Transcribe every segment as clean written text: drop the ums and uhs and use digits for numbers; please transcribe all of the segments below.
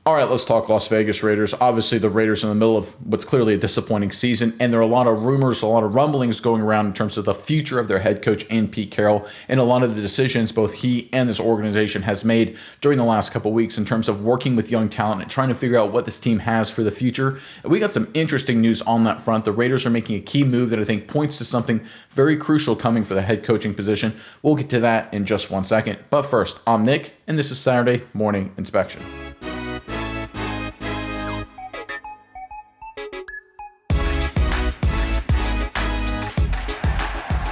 All right, let's talk Las Vegas Raiders. Obviously, the Raiders in the middle of what's clearly a disappointing season, and there are a lot of rumors, a lot of rumblings going around in terms of the future of their head coach and Pete Carroll, and a lot of the decisions both he and this organization has made during the last couple of weeks in terms of working with young talent and trying to figure out what this team has for the future. And we got some interesting news on that front. The Raiders are making a key move that I think points to something very crucial coming for the head coaching position. We'll get to that in just 1 second. But first, I'm Nick, and this is Saturday Morning Inspection.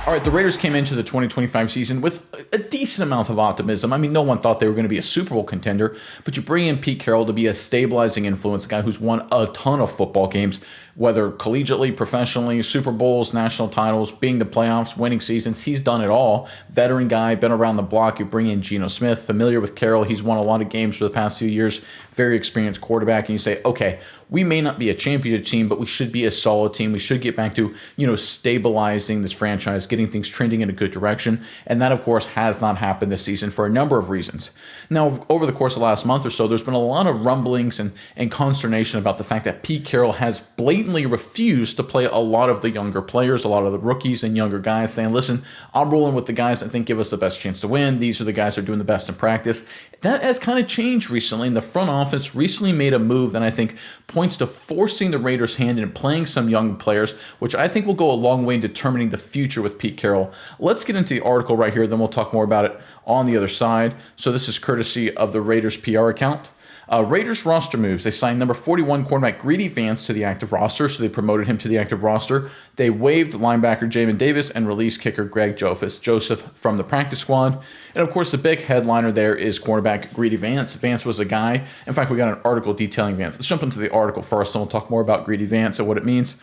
All right, the Raiders came into the 2025 season with a decent amount of optimism. I mean, no one thought they were going to be a Super Bowl contender, but you bring in Pete Carroll to be a stabilizing influence, a guy who's won a ton of football games, whether collegiately, professionally, Super Bowls, national titles, being the playoffs, winning seasons. He's done it all. Veteran guy, been around the block. You bring in Geno Smith, familiar with Carroll. He's won a lot of games for the past few years, very experienced quarterback. And you say, okay, we may not be a championship team, but we should be a solid team. We should get back to, stabilizing this franchise, getting things trending in a good direction. And that, of course, has not happened this season for a number of reasons. Now, over the course of the last month or so, there's been a lot of rumblings and consternation about the fact that Pete Carroll has blatantly refused to play a lot of the younger players, a lot of the rookies and younger guys, saying, listen, I'm rolling with the guys that I think give us the best chance to win. These are the guys that are doing the best in practice. That has kind of changed recently, and the front office recently made a move that I think points to forcing the Raiders' hand in playing some young players, which I think will go a long way in determining the future with Pete Carroll. Let's get into the article right here, then we'll talk more about it on the other side. So this is courtesy of the Raiders PR account. Raiders roster moves. They signed number 41 cornerback Greedy Vance to the active roster, so they promoted him to the active roster. They waived linebacker Jamin Davis and released kicker Greg Joseph from the practice squad. And of course, the big headliner there is cornerback Greedy Vance. Vance was a guy. In fact, we got an article detailing Vance. Let's jump into the article first, and we'll talk more about Greedy Vance and what it means.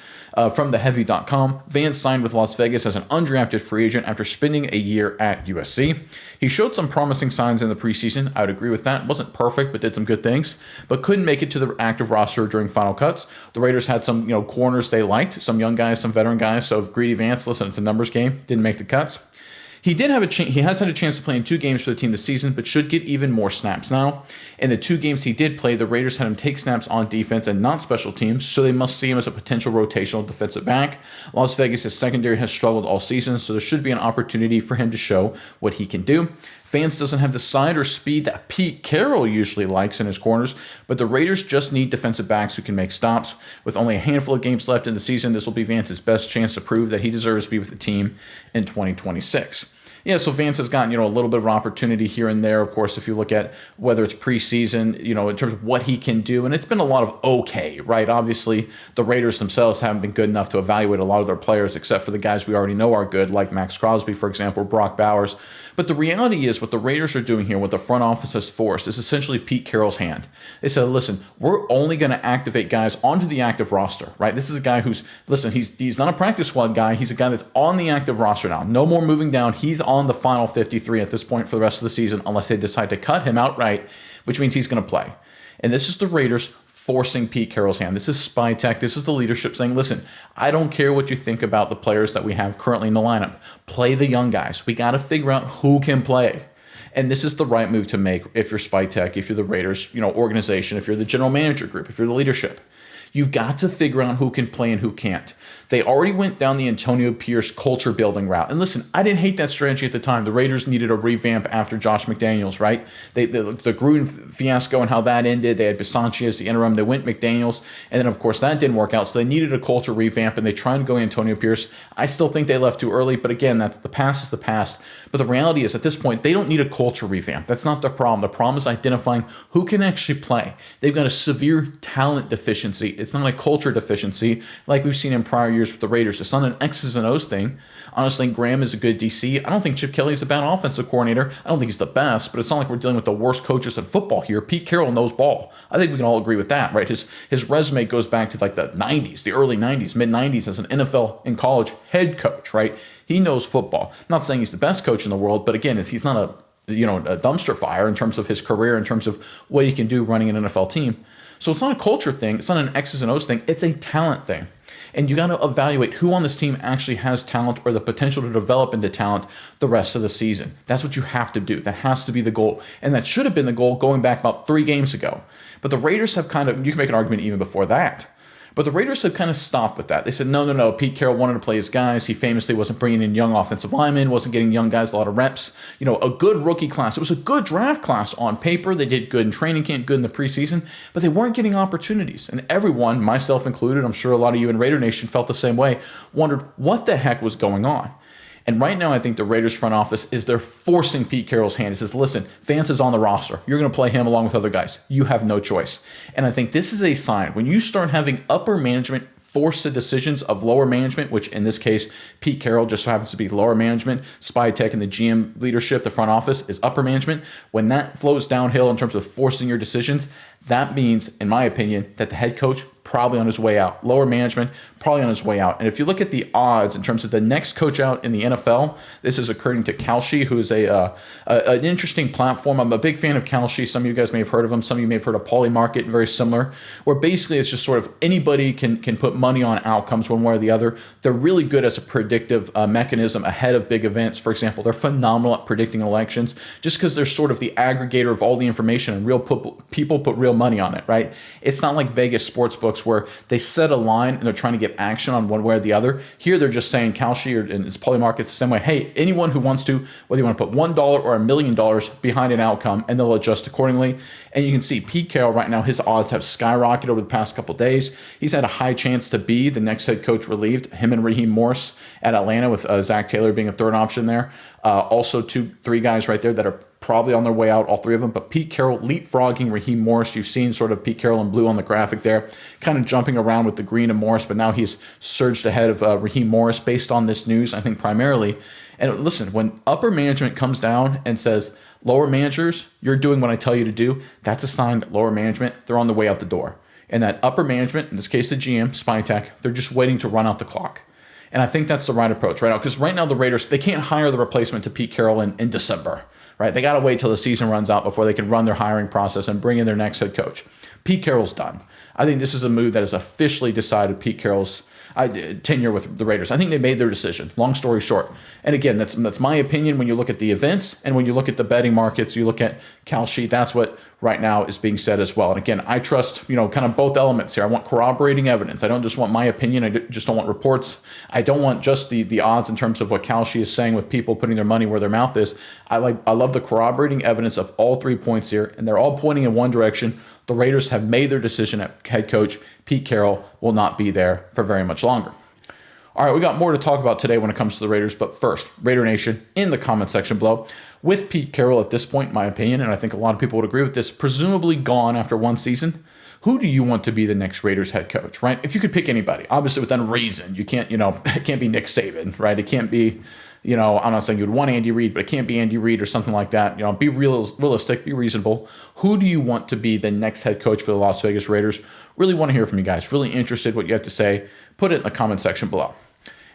From theheavy.com, Vance signed with Las Vegas as an undrafted free agent after spending a year at USC. He showed some promising signs in the preseason. I would agree with that. Wasn't perfect, but did some good things, but couldn't make it to the active roster during final cuts. The Raiders had some, corners they liked, some young guys, some veteran guys. So Greedy Vance, listen, it's a numbers game, didn't make the cuts. He has had a chance to play in 2 games for the team this season, but should get even more snaps now. In the 2 games he did play, the Raiders had him take snaps on defense and not special teams, so they must see him as a potential rotational defensive back. Las Vegas' secondary has struggled all season, so there should be an opportunity for him to show what he can do. Vance doesn't have the size or speed that Pete Carroll usually likes in his corners, but the Raiders just need defensive backs who can make stops. With only a handful of games left in the season, this will be Vance's best chance to prove that he deserves to be with the team in 2026. Yeah, so Vance has gotten, a little bit of opportunity here and there. Of course, if you look at whether it's preseason, in terms of what he can do, and it's been a lot of okay, right? Obviously, the Raiders themselves haven't been good enough to evaluate a lot of their players, except for the guys we already know are good, like Max Crosby, for example, or Brock Bowers. But the reality is what the Raiders are doing here, what the front office has forced, is essentially Pete Carroll's hand. They said, listen, we're only going to activate guys onto the active roster, right? This is a guy who's, listen, he's not a practice squad guy. He's a guy that's on the active roster now. No more moving down. He's on the final 53 at this point for the rest of the season, unless they decide to cut him outright, which means he's going to play. And this is the Raiders forcing Pete Carroll's hand. This is spy tech. This is the leadership saying, listen, I don't care what you think about the players that we have currently in the lineup. Play the young guys. We got to figure out who can play. And this is the right move to make if you're spy tech, if you're the Raiders, organization, if you're the general manager group, if you're the leadership. You've got to figure out who can play and who can't. They already went down the Antonio Pierce culture building route. And listen, I didn't hate that strategy at the time. The Raiders needed a revamp after Josh McDaniels, right? The Gruden fiasco and how that ended. They had Bisaccia as the interim. They went McDaniels. And then, of course, that didn't work out. So they needed a culture revamp, and they tried to go Antonio Pierce. I still think they left too early. But again, that's the past is the past. But the reality is, at this point, they don't need a culture revamp. That's not the problem. The problem is identifying who can actually play. They've got a severe talent deficiency. It's not a culture deficiency like we've seen in prior years with the Raiders. It's not an X's and O's thing. Honestly, Graham is a good DC. I don't think Chip Kelly is a bad offensive coordinator. I don't think he's the best, but it's not like we're dealing with the worst coaches in football here. Pete Carroll knows ball. I think we can all agree with that, right? His resume goes back to like the 90s, the early 90s, mid 90s as an NFL and college head coach, right? He knows football. I'm not saying he's the best coach in the world, but again, he's not a a dumpster fire in terms of his career, in terms of what he can do running an NFL team. So it's not a culture thing. It's not an X's and O's thing. It's a talent thing. And you got to evaluate who on this team actually has talent or the potential to develop into talent the rest of the season. That's what you have to do. That has to be the goal. And that should have been the goal going back about 3 games ago. But the Raiders have you can make an argument even before that. But the Raiders have kind of stopped with that. They said, no. Pete Carroll wanted to play his guys. He famously wasn't bringing in young offensive linemen, wasn't getting young guys a lot of reps. A good rookie class. It was a good draft class on paper. They did good in training camp, good in the preseason, but they weren't getting opportunities. And everyone, myself included, I'm sure a lot of you in Raider Nation felt the same way, wondered what the heck was going on. And right now, I think the Raiders front office they're forcing Pete Carroll's hand. It says, listen, Vance is on the roster. You're going to play him along with other guys. You have no choice. And I think this is a sign. When you start having upper management force the decisions of lower management, which in this case, Pete Carroll just so happens to be lower management, Spy Tech and the GM leadership, the front office is upper management. When that flows downhill in terms of forcing your decisions, that means, in my opinion, that the head coach probably on his way out. Lower management, probably on his way out. And if you look at the odds in terms of the next coach out in the NFL, this is according to Kalshi, who is an interesting platform. I'm a big fan of Kalshi. Some of you guys may have heard of him. Some of you may have heard of Polymarket, very similar, where basically it's just sort of anybody can put money on outcomes one way or the other. They're really good as a predictive mechanism ahead of big events. For example, they're phenomenal at predicting elections just because they're sort of the aggregator of all the information and people put real money on it, right? It's not like Vegas sports books where they set a line and they're trying to get action on one way or the other. Here they're just saying, Kalshi and it's Polymarket the same way, hey, anyone who wants to, whether you want to put $1 or $1 million behind an outcome, and they'll adjust accordingly. And you can see Pete Carroll right now, his odds have skyrocketed over the past couple of days. He's had a high chance to be the next head coach relieved, him and Raheem Morris at Atlanta, with Zach Taylor being a third option there. Also 2-3 guys right there that are probably on their way out, all 3 of them. But Pete Carroll leapfrogging Raheem Morris. You've seen sort of Pete Carroll in blue on the graphic there, kind of jumping around with the green and Morris, but now he's surged ahead of Raheem Morris based on this news, I think primarily. And listen, when upper management comes down and says, lower managers, you're doing what I tell you to do, that's a sign that lower management, they're on the way out the door. And that upper management, in this case the GM, Spy Tech, they're just waiting to run out the clock. And I think that's the right approach right now, because right now the Raiders, they can't hire the replacement to Pete Carroll in December, right? They got to wait till the season runs out before they can run their hiring process and bring in their next head coach. Pete Carroll's done. I think this is a move that has officially decided Pete Carroll's tenure with the Raiders. I think they made their decision, long story short. And again, that's my opinion. When you look at the events and when you look at the betting markets, you look at Kalshi, that's what right now is being said as well. And again, I trust, kind of both elements here. I want corroborating evidence. I don't just want my opinion. I just don't want reports. I don't want just the odds in terms of what Kalshi is saying with people putting their money where their mouth is. I love the corroborating evidence of all 3 points here, and they're all pointing in one direction. The Raiders have made their decision at head coach. Pete Carroll will not be there for very much longer. All right, we got more to talk about today when it comes to the Raiders, but first, Raider Nation, in the comment section below, with Pete Carroll at this point, in my opinion, and I think a lot of people would agree with this, presumably gone after 1 season, who do you want to be the next Raiders head coach, right? If you could pick anybody, obviously within reason, you can't, it can't be Nick Saban, right? It can't be, I'm not saying you'd want Andy Reid, but it can't be Andy Reid or something like that. Be realistic, be reasonable. Who do you want to be the next head coach for the Las Vegas Raiders? Really want to hear from you guys. Really interested what you have to say. Put it in the comment section below.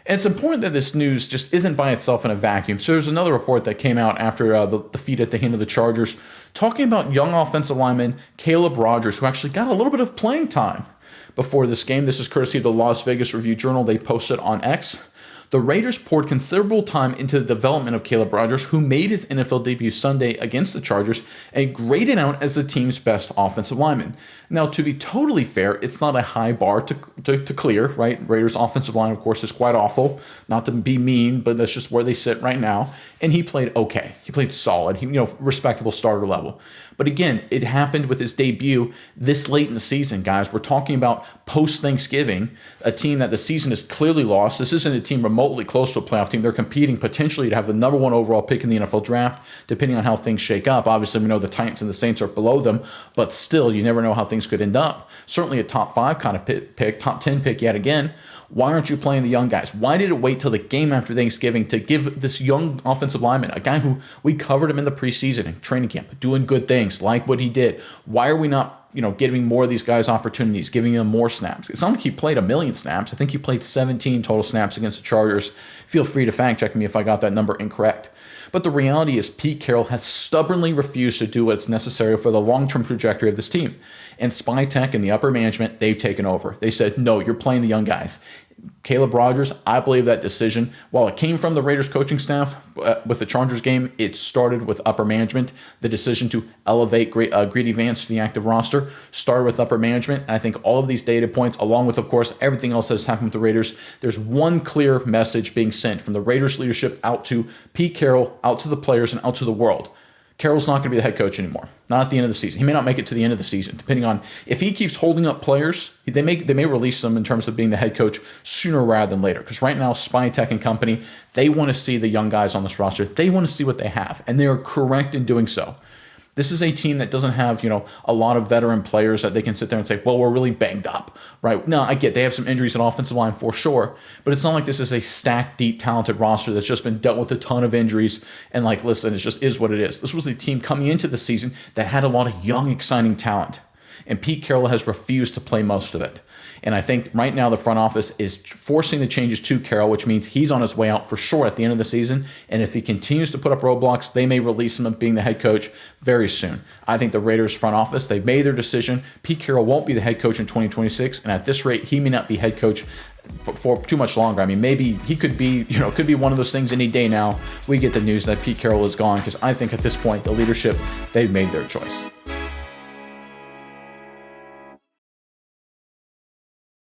And it's important that this news just isn't by itself in a vacuum. So there's another report that came out after the defeat at the hand of the Chargers, talking about young offensive lineman Caleb Rogers, who actually got a little bit of playing time before this game. This is courtesy of the Las Vegas Review-Journal. They posted on X. The Raiders poured considerable time into the development of Caleb Rogers, who made his NFL debut Sunday against the Chargers and graded out as the team's best offensive lineman. Now, to be totally fair, it's not a high bar to clear, right? Raiders' offensive line, of course, is quite awful. Not to be mean, but that's just where they sit right now. And he played okay. He played solid. Respectable starter level. But again, it happened with his debut this late in the season, guys. We're talking about post-Thanksgiving, a team that the season is clearly lost. This isn't a team remotely close to a playoff team. They're competing potentially to have the number 1 overall pick in the NFL draft, depending on how things shake up. Obviously, we know the Titans and the Saints are below them, but still, you never know how things could end up. Certainly a top 5 kind of pick, top 10 pick yet again. Why aren't you playing the young guys? Why did it wait till the game after Thanksgiving to give this young offensive lineman, a guy who we covered him in the preseason and training camp, doing good things, like what he did? Why are we not, giving more of these guys opportunities, giving them more snaps? It's not like he played 1 million snaps. I think he played 17 total snaps against the Chargers. Feel free to fact check me if I got that number incorrect. But the reality is Pete Carroll has stubbornly refused to do what's necessary for the long-term trajectory of this team. And Spytek and the upper management, they've taken over. They said, no, you're playing the young guys. Caleb Rogers, I believe that decision, while it came from the Raiders coaching staff with the Chargers game, it started with upper management. The decision to elevate Greedy Vance to the active roster started with upper management. And I think all of these data points, along with, of course, everything else that has happened with the Raiders, there's one clear message being sent from the Raiders leadership out to Pete Carroll, out to the players, and out to the world. Carroll's not going to be the head coach anymore. Not at the end of the season. He may not make it to the end of the season, depending on if he keeps holding up players. They may release them in terms of being the head coach sooner rather than later. Because right now, Spytek and company, they want to see the young guys on this roster. They want to see what they have, and they are correct in doing so. This is a team that doesn't have, a lot of veteran players that they can sit there and say, well, we're really banged up, right? No, I get they have some injuries at offensive line for sure, but it's not like this is a stacked, deep, talented roster that's just been dealt with a ton of injuries and listen, it just is what it is. This was a team coming into the season that had a lot of young, exciting talent, and Pete Carroll has refused to play most of it. And I think right now the front office is forcing the changes to Carroll, which means he's on his way out for sure at the end of the season. And if he continues to put up roadblocks, they may release him of being the head coach very soon. I think the Raiders front office, they've made their decision. Pete Carroll won't be the head coach in 2026. And at this rate, he may not be head coach for too much longer. I mean, maybe he could be, could be one of those things any day now. We get the news that Pete Carroll is gone, because I think at this point, the leadership, they've made their choice.